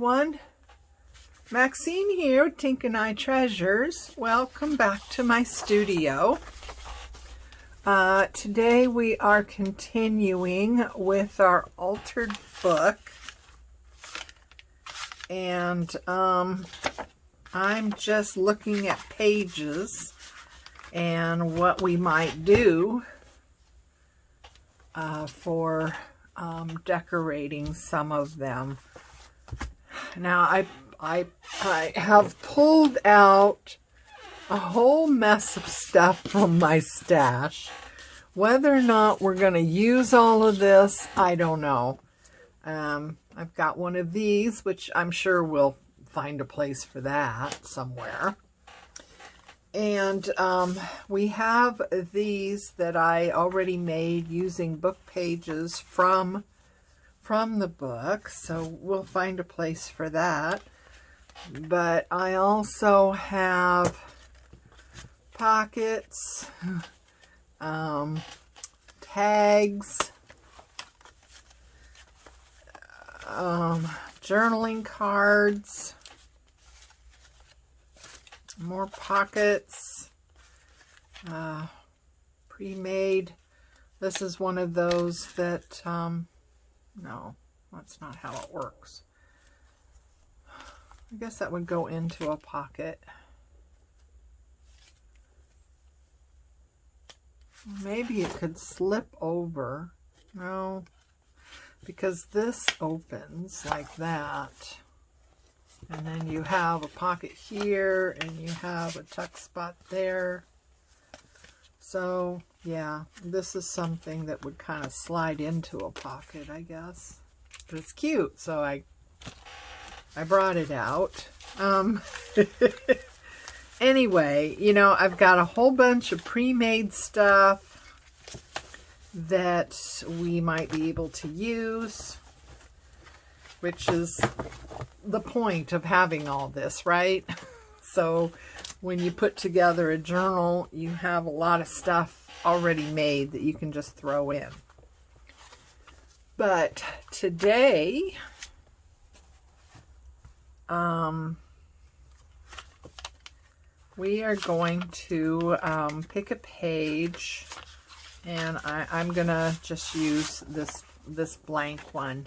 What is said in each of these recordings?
everyone. Maxine here with Tink and I Treasures. Welcome back to my studio. Today we are continuing with our altered book. And I'm just looking at pages and what we might do for decorating some of them. Now I have pulled out a whole mess of stuff from my stash. Whether or not we're going to use all of this, I don't know. I've got one of these, which I'm sure we'll find a place for that somewhere. And we have these that I already made using book pages from the book, so we'll find a place for that. But I also have pockets, tags, journaling cards, more pockets, pre-made. This is one of those that, no, that's not how it works. I guess that would go into a pocket. Maybe it could slip over. No, because this opens like that. And then you have a pocket here, and you have a tuck spot there. So, yeah, this is something that would kind of slide into a pocket, I guess. But it's cute, so I brought it out. Anyway, you know, I've got a whole bunch of pre-made stuff that we might be able to use, which is the point of having all this, right? So when you put together a journal, you have a lot of stuff already made that you can just throw in. But today, we are going to pick a page, and I'm gonna just use this blank one.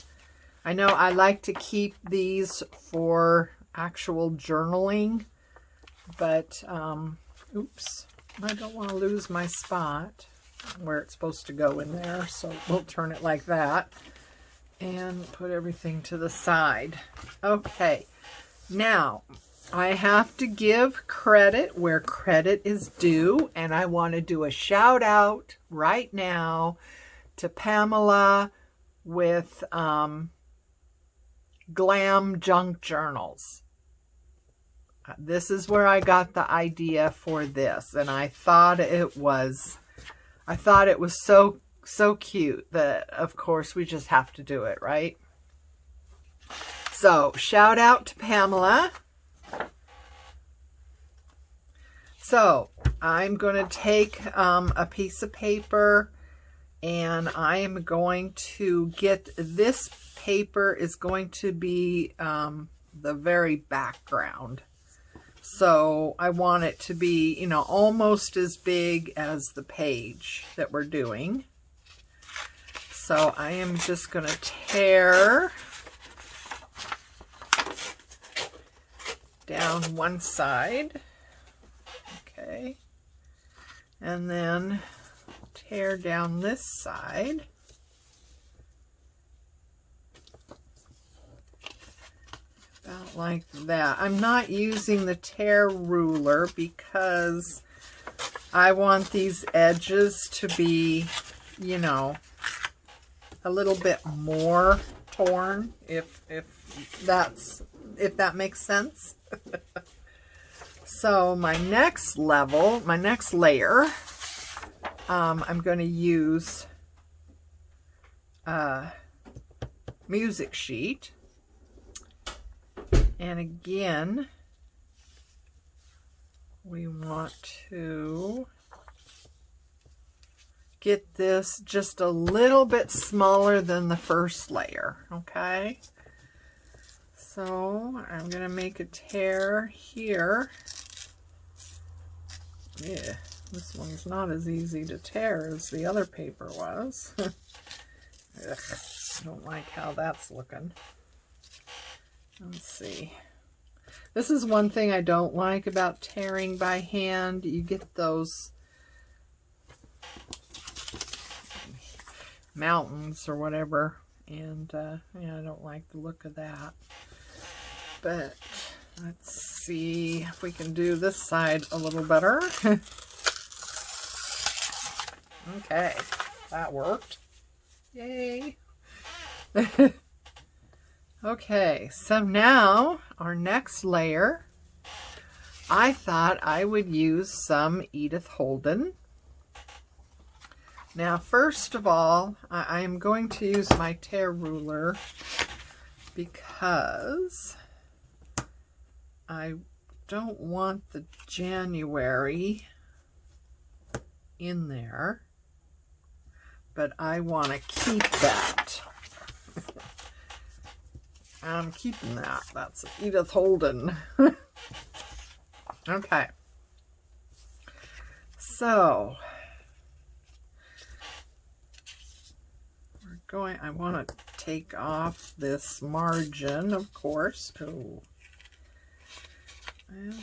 I know I like to keep these for actual journaling, but oops, I don't want to lose my spot where it's supposed to go in there, so we'll turn it like that and put everything to the side. Okay, now I have to give credit where credit is due, and I want to do a shout out right now to Pamela with Glam Junk Journals. This is where I got the idea for this, and I thought it was so cute that of course we just have to do it, right? So shout out to Pamela. So I'm going to take a piece of paper, and I am going to get this paper is going to be the very background. So I want it to be, you know, almost as big as the page that we're doing. So I am just going to tear down one side. Okay. And then tear down this side. About like that. I'm not using the tear ruler because I want these edges to be, you know, a little bit more torn, if that makes sense. So my next level, my next layer, I'm going to use music sheet. And again, we want to get this just a little bit smaller than the first layer, okay? So I'm going to make a tear here. Yeah, this one's not as easy to tear as the other paper was. Ugh, I don't like how that's looking. Let's see. This is one thing I don't like about tearing by hand. You get those mountains or whatever, and yeah, I don't like the look of that. But let's see if we can do this side a little better. Okay, that worked. Yay. Okay, so now our next layer, I thought I would use some Edith Holden. Now, first of all, I am going to use my tear ruler because I don't want the January in there, but I want to keep that. I'm keeping that. That's Edith Holden. Okay. So, we're going, I want to take off this margin, of course. Oh, well,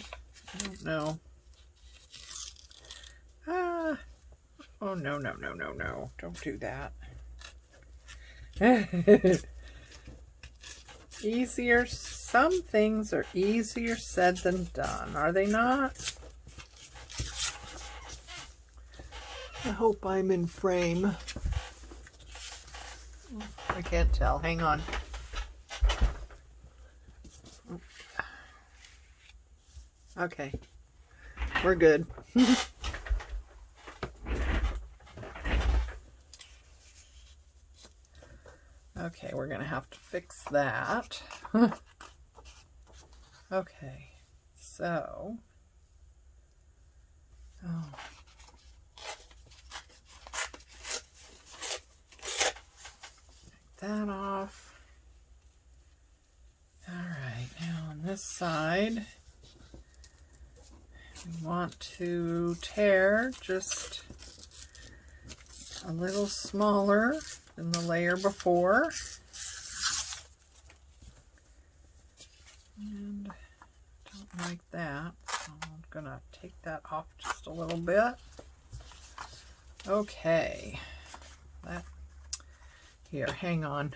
I don't know. Oh, no, no, no, no, no. Don't do that. Easier, some things are easier said than done, are they not? I hope I'm in frame. I can't tell. Hang on. Okay. We're good. Okay, we're going to have to fix that. Okay, so, take that off. All right, now on this side, we want to tear just a little smaller than the layer before. And I don't like that, so I'm gonna take that off just a little bit. Okay, that here, hang on.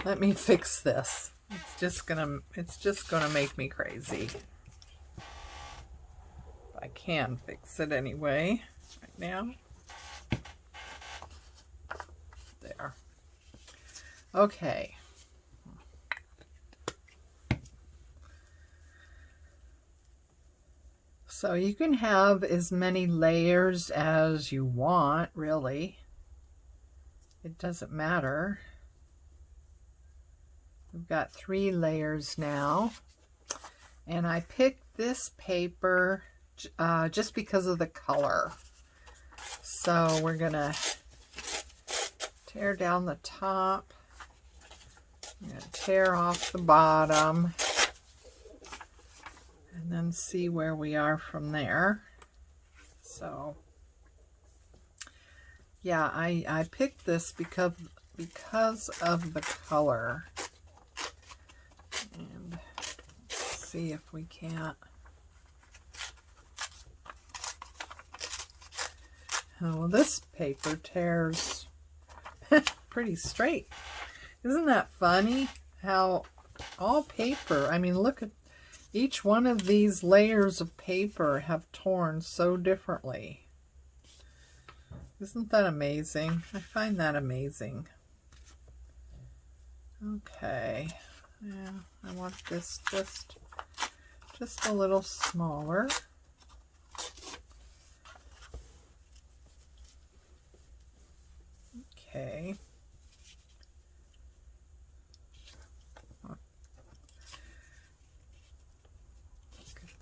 Let me fix this. It's just gonna make me crazy. I can fix it anyway right now. There. Okay. So you can have as many layers as you want, really. It doesn't matter. We've got 3 layers now. And I picked this paper just because of the color. So we're gonna tear down the top. I'm gonna tear off the bottom. And then see where we are from there. So, yeah, I picked this because of the color. And let's see if we can't. Oh, this paper tears pretty straight. Isn't that funny? How all paper, I mean, look at each one of these layers of paper have torn so differently. Isn't that amazing? I find that amazing. Okay. Yeah, I want this just a little smaller. Okay.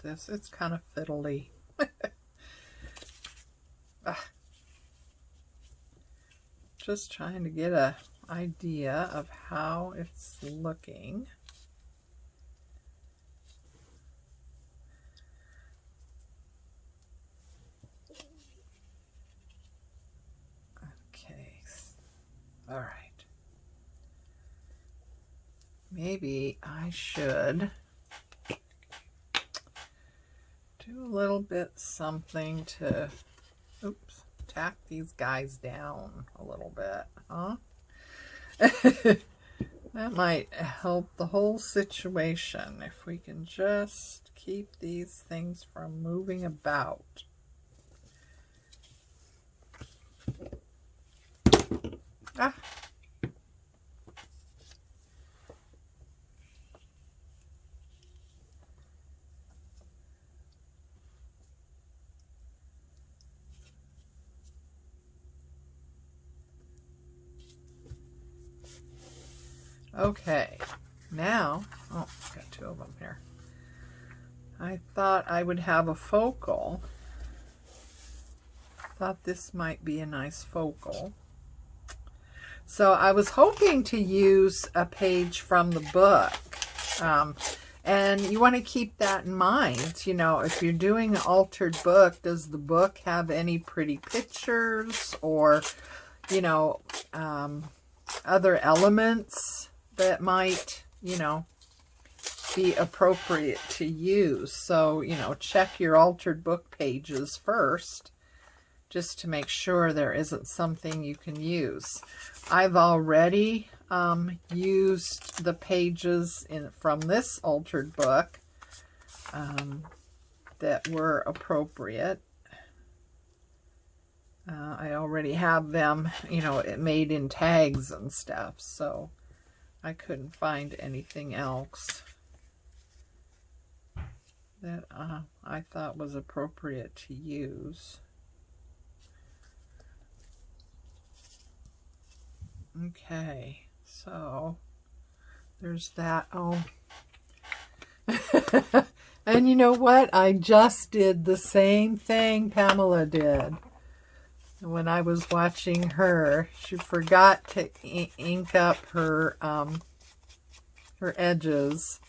This, it's kind of fiddly. Just trying to get an idea of how it's looking. All right. Maybe I should do a little bit something to, oops, tack these guys down a little bit, huh? That might help the whole situation if we can just keep these things from moving about. Ah. Okay, now, oh, got two of them here. I thought I would have a focal. Thought this might be a nice focal. So I was hoping to use a page from the book. And you want to keep that in mind. You know, if you're doing an altered book, does the book have any pretty pictures or, you know, other elements that might, you know, be appropriate to use? So, you know, check your altered book pages first, just to make sure there isn't something you can use. I've already used the pages from this altered book that were appropriate. I already have them, you know, made in tags and stuff, so I couldn't find anything else that I thought was appropriate to use. Okay, so there's that. Oh, and you know what? I just did the same thing Pamela did. When I was watching her, she forgot to ink up her her edges.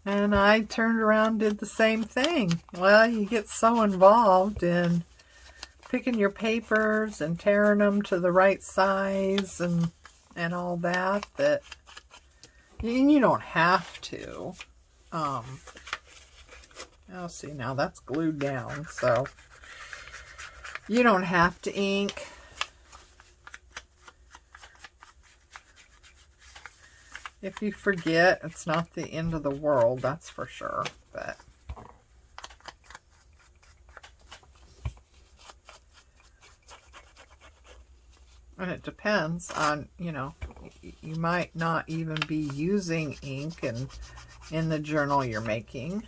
And I turned around and did the same thing. Well, you get so involved in picking your papers and tearing them to the right size and all that, that you don't have to. Oh, see, now that's glued down, so you don't have to ink. If you forget, it's not the end of the world, that's for sure. But and it depends on, you know, you might not even be using ink in the journal you're making.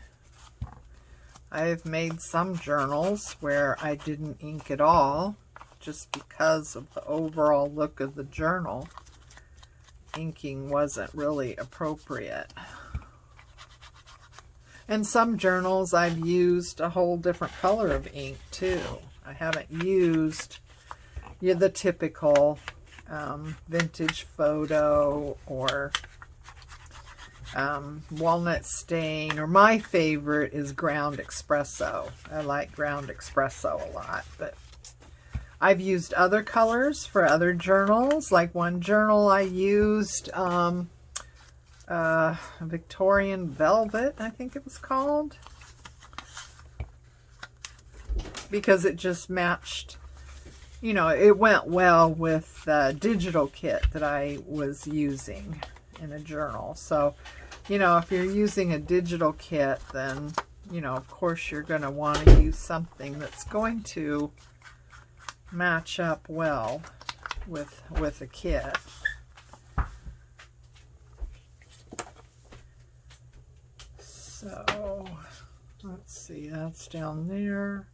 I've made some journals where I didn't ink at all, just because of the overall look of the journal. Inking wasn't really appropriate. And some journals I've used a whole different color of ink too. I haven't used the typical vintage photo or walnut stain, or my favorite is ground espresso. I like ground espresso a lot, but I've used other colors for other journals. Like one journal I used Victorian Velvet, I think it was called, because it just matched, you know, it went well with the digital kit that I was using in a journal. So, you know, if you're using a digital kit, then, you know, of course you're going to want to use something that's going to match up well with a kit. So, let's see, that's down there.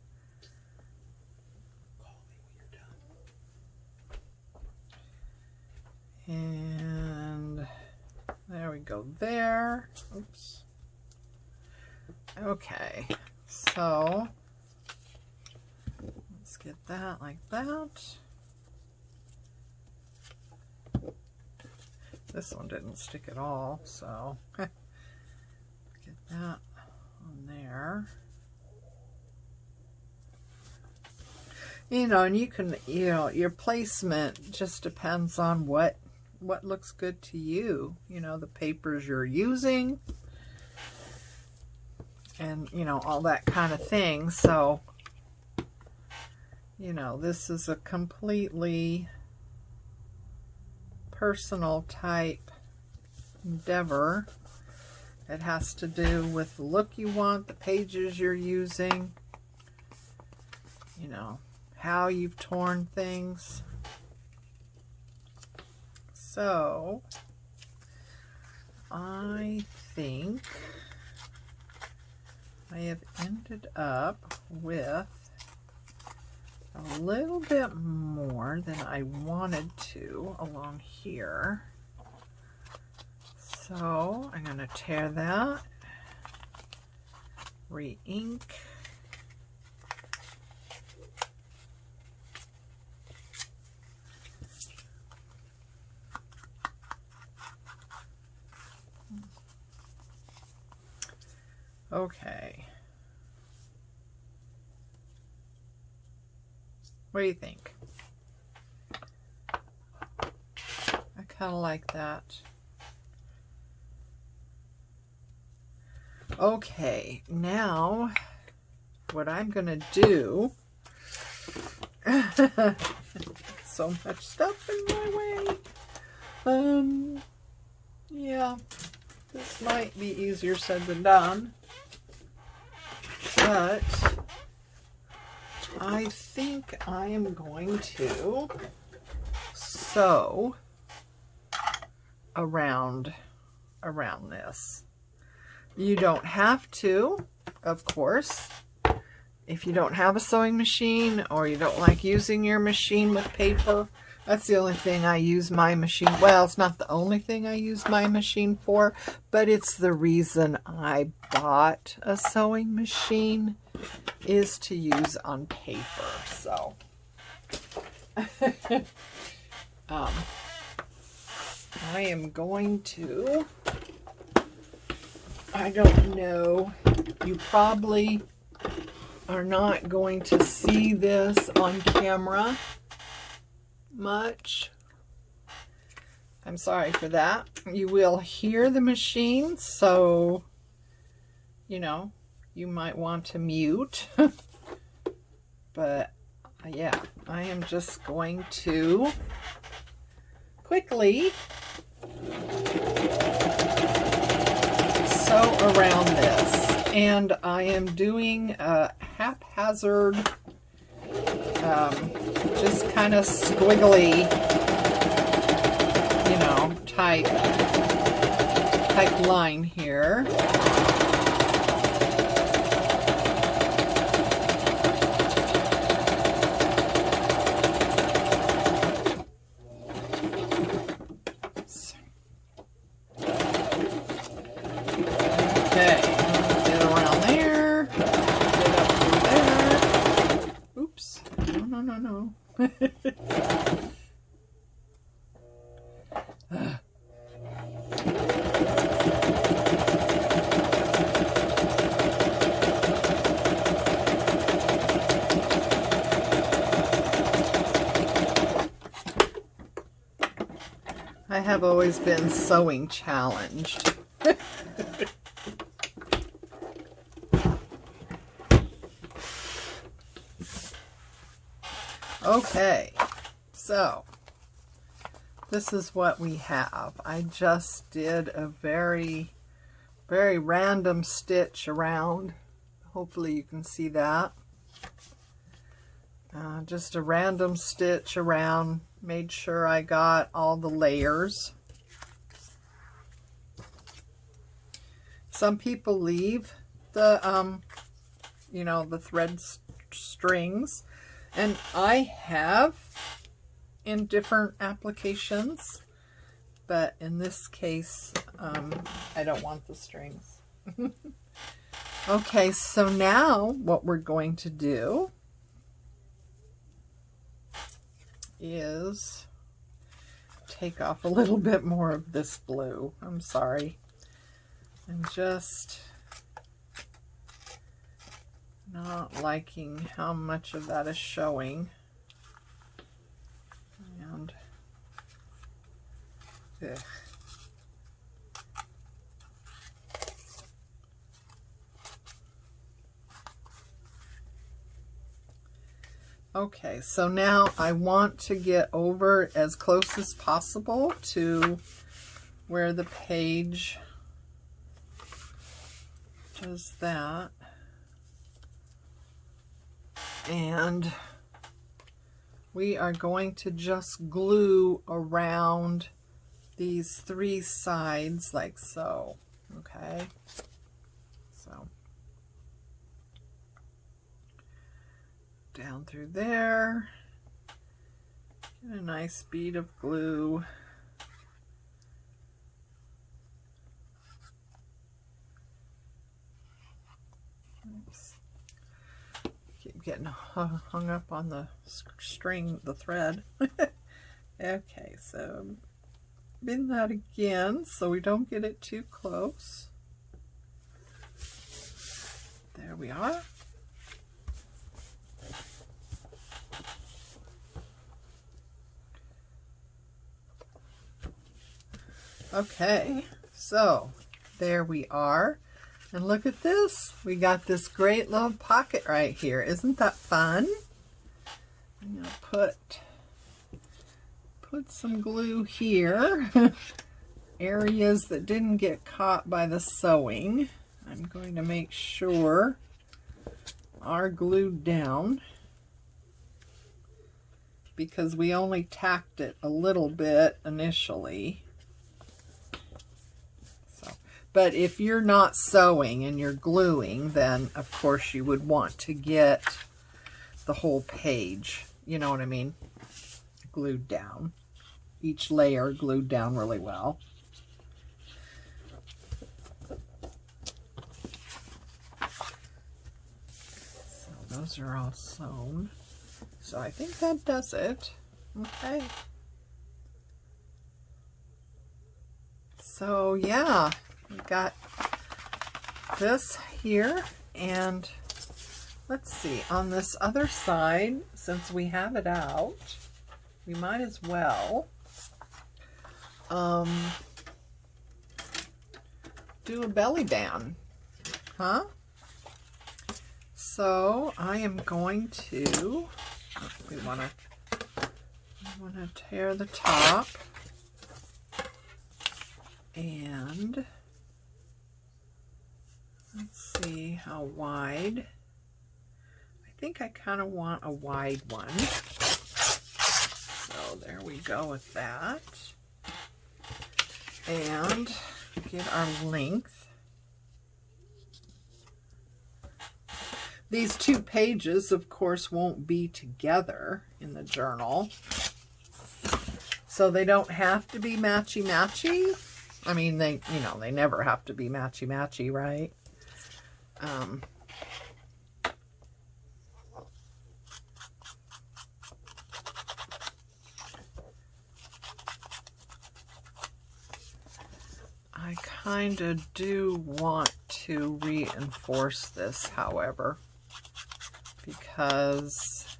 And there we go there. Oops. Okay, so let's get that like that. This one didn't stick at all, so get that on there. You know, and you can, you know, your placement just depends on what looks good to you. You know, the papers you're using and, you know, all that kind of thing. So, you know, this is a completely personal type endeavor. It has to do with the look you want, the pages you're using, you know, how you've torn things. So, I think I have ended up with a little bit more than I wanted to along here. So, I'm going to tear that, re-ink. Okay. What do you think? I kind of like that. Okay, now what I'm going to do, so much stuff in my way. Yeah, this might be easier said than done, but I think I am going to sew around this. You don't have to, of course. If you don't have a sewing machine or you don't like using your machine with paper, that's the only thing I use my machine. Well, it's not the only thing I use my machine for, but it's the reason I bought a sewing machine, is to use on paper. So, I am going to, I don't know, you probably are not going to see this on camera much. I'm sorry for that. You will hear the machine, so, you know, you might want to mute. But, yeah, I am just going to quickly sew around this, and I am doing a haphazard, just kind of squiggly, you know, type line here. I have always been sewing challenged. Okay, so this is what we have. I just did a very, very random stitch around. Hopefully you can see that. Just a random stitch around. Made sure I got all the layers. Some people leave the, you know, the thread strings, and I have in different applications, but in this case, I don't want the strings. Okay, so now what we're going to do is take off a little bit more of this blue. I'm sorry. I'm just not liking how much of that is showing. Ugh. Okay, so now I want to get over as close as possible to where the page does that. And we are going to just glue around these 3 sides like so. Okay, so down through there, get a nice bead of glue. Oops. Keep getting hung up on the string, the thread. Okay, so bend that again so we don't get it too close. There we are. Okay, so there we are. And look at this. We got this great little pocket right here. Isn't that fun? I'm going to put some glue here. Areas that didn't get caught by the sewing, I'm going to make sure are glued down, because we only tacked it a little bit initially. But if you're not sewing and you're gluing, then of course you would want to get the whole page, you know what I mean, glued down. Each layer glued down really well. So those are all sewn. So I think that does it. Okay. So yeah. We got this here, and let's see, on this other side, since we have it out, we might as well do a belly band, huh? So I am going to, we want to tear the top, and let's see how wide. I think I kind of want a wide one. So there we go with that. And get our length. These 2 pages, of course, won't be together in the journal. So they don't have to be matchy-matchy. I mean, they never have to be matchy-matchy, right? I kind of do want to reinforce this, however, because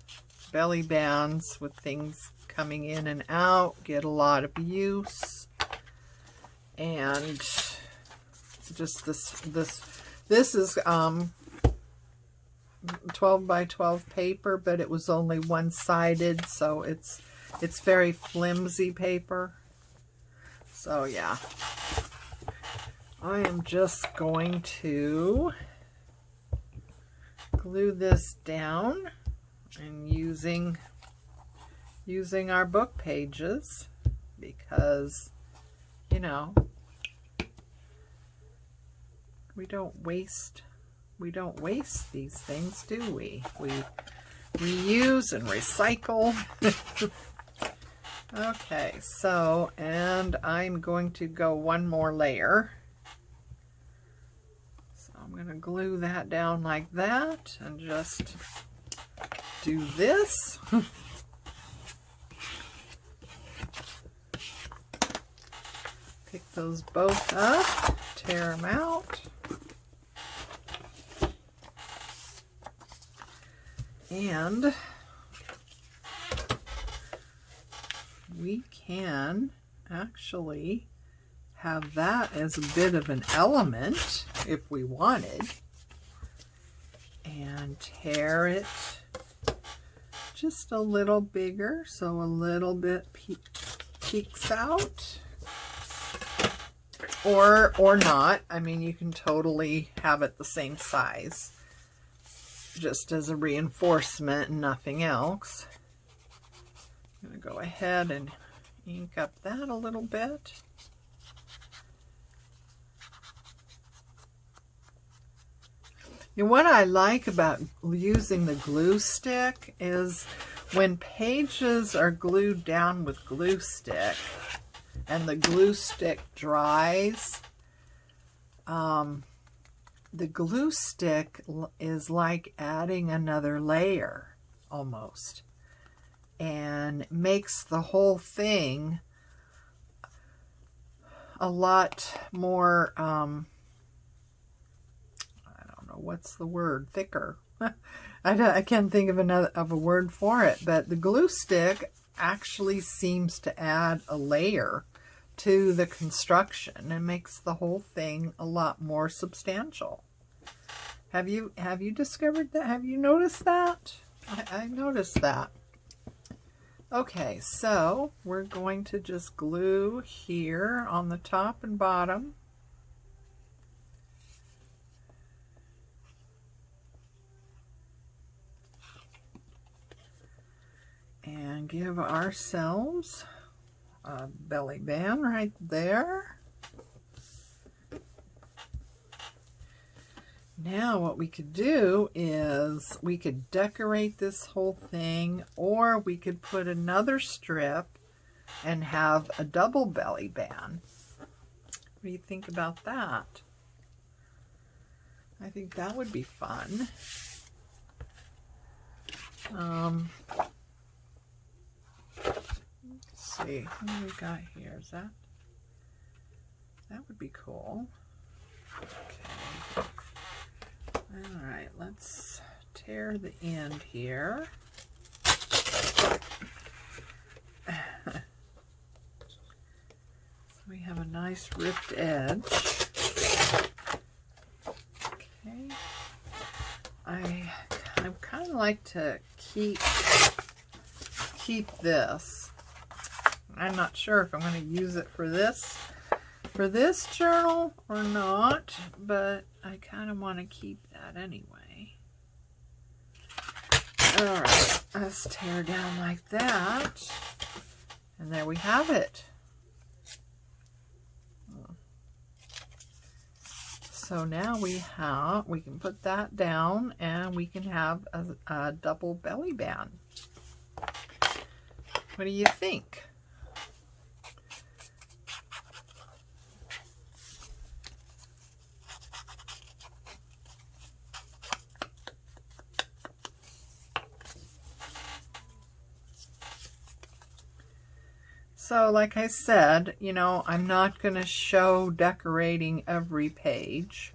belly bands with things coming in and out get a lot of use, and just this is 12 by 12 paper, but it was only one-sided, so it's very flimsy paper. So yeah, I am just going to glue this down and using our book pages, because you know, we don't waste these things, do we? We reuse and recycle. Okay, so, and I'm going to go one more layer. So I'm going to glue that down like that and just do this. Pick those both up, tear them out. And we can actually have that as a bit of an element if we wanted, and tear it just a little bigger so a little bit peeks out, or not. I mean, you can totally have it the same size just as a reinforcement and nothing else. I'm going to go ahead and ink up that a little bit. And what I like about using the glue stick is when pages are glued down with glue stick and the glue stick dries, the glue stick is like adding another layer almost, and makes the whole thing a lot more, I don't know, what's the word, thicker. I can't think of a word for it, but the glue stick actually seems to add a layer to the construction and makes the whole thing a lot more substantial. Have you discovered that? Have you noticed that? I noticed that. Okay, so we're going to just glue here on the top and bottom. And give ourselves a belly band right there. Now what we could do is we could decorate this whole thing, or we could put another strip and have a double belly band. What do you think about that? I think that would be fun. Let's see, what do we got here? Is that would be cool. Okay. All right, let's tear the end here. So we have a nice ripped edge. Okay. I kind of like to keep this. I'm not sure if I'm going to use it for this journal or not, but I kind of want to keep that anyway. All right, let's tear down like that, and there we have it. So now we can put that down, and we can have a double belly band. What do you think? So like I said, you know, I'm not going to show decorating every page,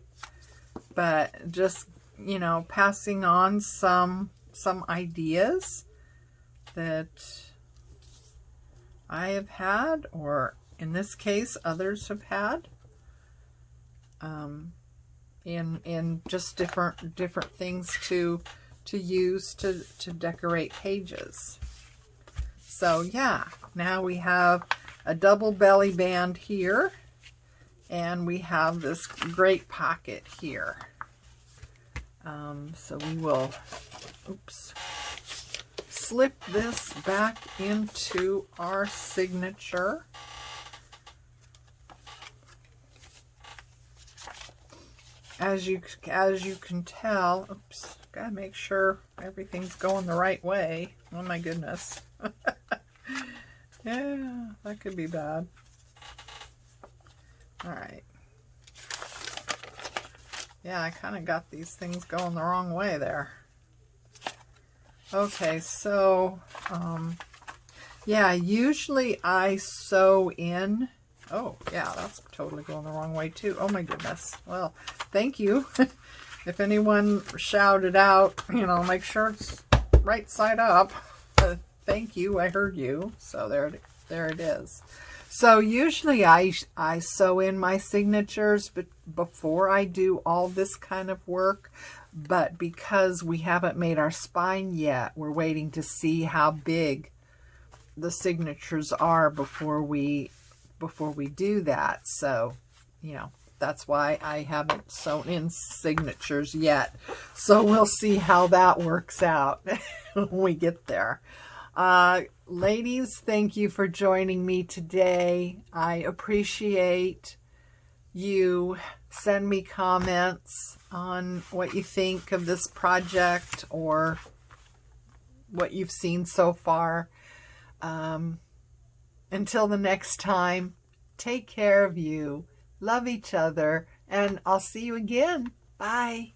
but just, you know, passing on some ideas that I have had, or in this case, others have had, in just different things to use to decorate pages. So yeah, now we have a double belly band here, and we have this great pocket here. So we will, slip this back into our signature. As you can tell, gotta make sure everything's going the right way. Oh my goodness. Yeah, that could be bad. All right. Yeah, I kind of got these things going the wrong way there. Okay, so, yeah, usually I sew in. Oh, yeah, that's totally going the wrong way too. Oh my goodness. Well, thank you. If anyone shouted out, you know, make sure it's right side up. Thank you, I heard you. So there it is. So usually I sew in my signatures but before I do all this kind of work. But because we haven't made our spine yet, we're waiting to see how big the signatures are before we do that. So, you know, that's why I haven't sewn in signatures yet. So we'll see how that works out when we get there. Ladies, thank you for joining me today. I appreciate you. Send me comments on what you think of this project or what you've seen so far. Until the next time, take care of you, love each other, and I'll see you again. Bye.